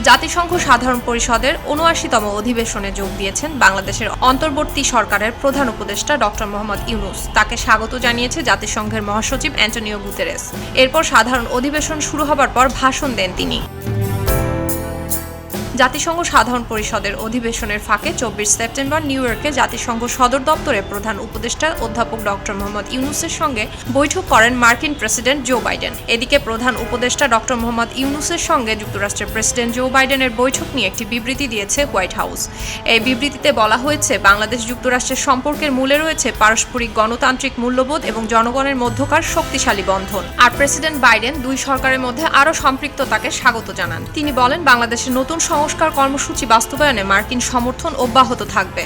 জাতিসংঘ সাধারণ পরিষদের ৭৯তম অধিবেশনে যোগ দিয়েছেন বাংলাদেশের অন্তর্বর্তী সরকারের প্রধান উপদেষ্টা ডক্টর মোহাম্মদ ইউনূস। তাকে স্বাগত জানিয়েছে জাতিসংঘের মহাসচিব অ্যান্টোনিও গুতেরেস। এরপর সাধারণ অধিবেশন শুরু হবার পর ভাষণ দেন তিনি। জাতিসংঘ সাধারণ পরিষদের অধিবেশনের ফাঁকে ২৪ সেপ্টেম্বর নিউ ইয়র্কে জাতিসংঘ সদর দপ্তরে প্রধান উপদেষ্টা অধ্যাপক ডক্টর মোহাম্মদ ইউনূসের সঙ্গে বৈঠক করেন মার্কিন প্রেসিডেন্ট জো বাইডেন। এদিকে প্রধান উপদেষ্টা ডক্টর মোহাম্মদ ইউনূসের সঙ্গে যুক্তরাষ্ট্রের প্রেসিডেন্ট জো বাইডেনের বৈঠক নিয়ে একটি বিবৃতি দিয়েছে হোয়াইট হাউস। এই বিবৃতিতে বলা হয়েছে, বাংলাদেশ যুক্তরাষ্ট্রের সম্পর্কের মূলে রয়েছে পারস্পরিক গণতান্ত্রিক মূল্যবোধ এবং জনগণের মধ্যকার শক্তিশালী বন্ধন। আর প্রেসিডেন্ট বাইডেন দুই সরকারের মধ্যে আরও সম্পৃক্ততাকে স্বাগত জানান। তিনি বলেন, বাংলাদেশের নতুন সংস্কার কর্মসূচি বাস্তবায়নে মার্কিন সমর্থন অব্যাহত থাকবে।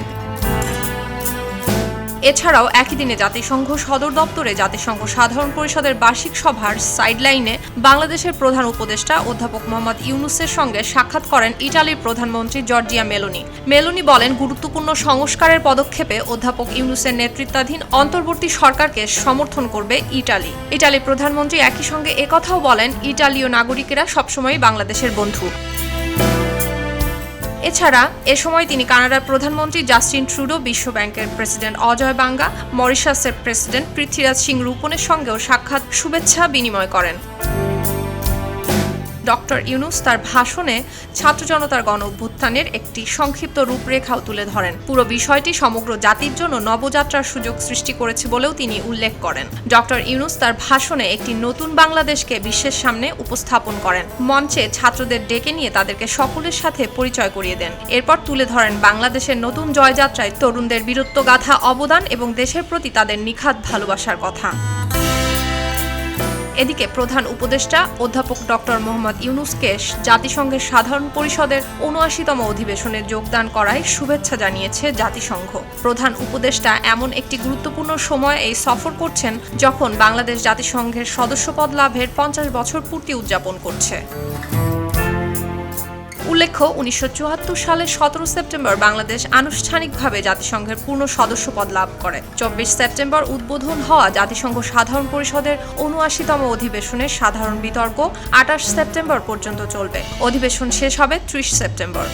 এছাড়াও একই দিনে জাতিসংঘ সদর দপ্তরে জাতিসংঘ সাধারণ পরিষদের বার্ষিক সভার সাইডলাইনে বাংলাদেশের প্রধান উপদেষ্টা অধ্যাপক মোহাম্মদ ইউনূসের সঙ্গে সাক্ষাৎ করেন ইটালির প্রধানমন্ত্রী জর্জিয়া মেলোনি। মেলোনি বলেন, গুরুত্বপূর্ণ সংস্কারের পদক্ষেপে অধ্যাপক ইউনূসের নেতৃত্বাধীন অন্তর্বর্তী সরকারকে সমর্থন করবে ইটালি। ইটালির প্রধানমন্ত্রী একই সঙ্গে একথাও বলেন, ইটালীয় নাগরিকেরা সবসময়ই বাংলাদেশের বন্ধু। এছাড়া এ সময় তিনি কানাডার প্রধানমন্ত্রী জাস্টিন ট্রুডো, বিশ্বব্যাংকের প্রেসিডেন্ট অজয় বাঙ্গা, মরিশাসের প্রেসিডেন্ট পৃথ্বীরাজ সিং রূপনের সঙ্গেও সাক্ষাৎ শুভেচ্ছা বিনিময় করেন। ডক্টর ইউনূস তার ভাষণে ছাত্র জনতার গণ অভ্যুত্থানের একটি সংক্ষিপ্ত রূপরেখাও তুলে ধরেন। পুরো বিষয়টি সমগ্র জাতির জন্য নবযাত্রার সুযোগ সৃষ্টি করেছে বলেও তিনি উল্লেখ করেন। ডক্টর ইউনূস তার ভাষণে একটি নতুন বাংলাদেশকে বিশ্বের সামনে উপস্থাপন করেন। মঞ্চে ছাত্রদের ডেকে নিয়ে তাদেরকে সকলের সাথে পরিচয় করিয়ে দেন। এরপর তুলে ধরেন বাংলাদেশের নতুন জয়যাত্রায় তরুণদের বীরত্বগাথা অবদান এবং দেশের প্রতি তাদের নিখাদ ভালোবাসার কথা। এদিকে প্রধান উপদেষ্টা অধ্যাপক ডক্টর মোহাম্মদ ইউনূসকে জাতিসংঘের সাধারণ পরিষদের ৭৯তম অধিবেশনে যোগদান করায় শুভেচ্ছা জানিয়েছে জাতিসংঘ। প্রধান উপদেষ্টা এমন একটি গুরুত্বপূর্ণ সময় এই সফর করছেন যখন বাংলাদেশ জাতিসংঘের সদস্যপদ লাভের ৫০ বছর পূর্তি উদযাপন করছে। উল্লেখ্য, ১৯৭৪ সালের ১৭ সেপ্টেম্বর বাংলাদেশ আনুষ্ঠানিকভাবে জাতিসংঘের পূর্ণ সদস্যপদ লাভ করে। ২৪ সেপ্টেম্বর উদ্বোধন হওয়া জাতিসংঘ সাধারণ পরিষদের ৭৯তম অধিবেশনের সাধারণ বিতর্ক ২৮ সেপ্টেম্বর পর্যন্ত চলবে। অধিবেশন শেষ হবে ৩০ সেপ্টেম্বর।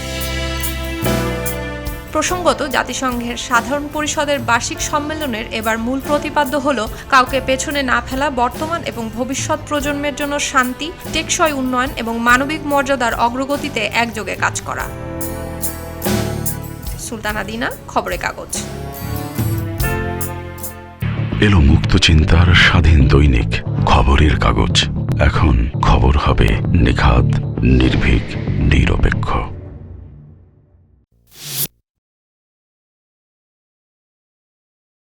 প্রসঙ্গত, জাতিসংঘের সাধারণ পরিষদের বার্ষিক সম্মেলনের এবার মূল প্রতিপাদ্য হল কাউকে পেছনে না ফেলা, বর্তমান এবং ভবিষ্যৎ প্রজন্মের জন্য শান্তি, টেকসই উন্নয়ন এবং মানবিক মর্যাদার অগ্রগতিতে একযোগে কাজ করা। সুলতানা দিনা, খবরের কাগজ। এলো মুক্ত চিন্তার স্বাধীন দৈনিক খবরের কাগজ। এখন খবর হবে নিখাদ, নির্ভীক, নিরপেক্ষ।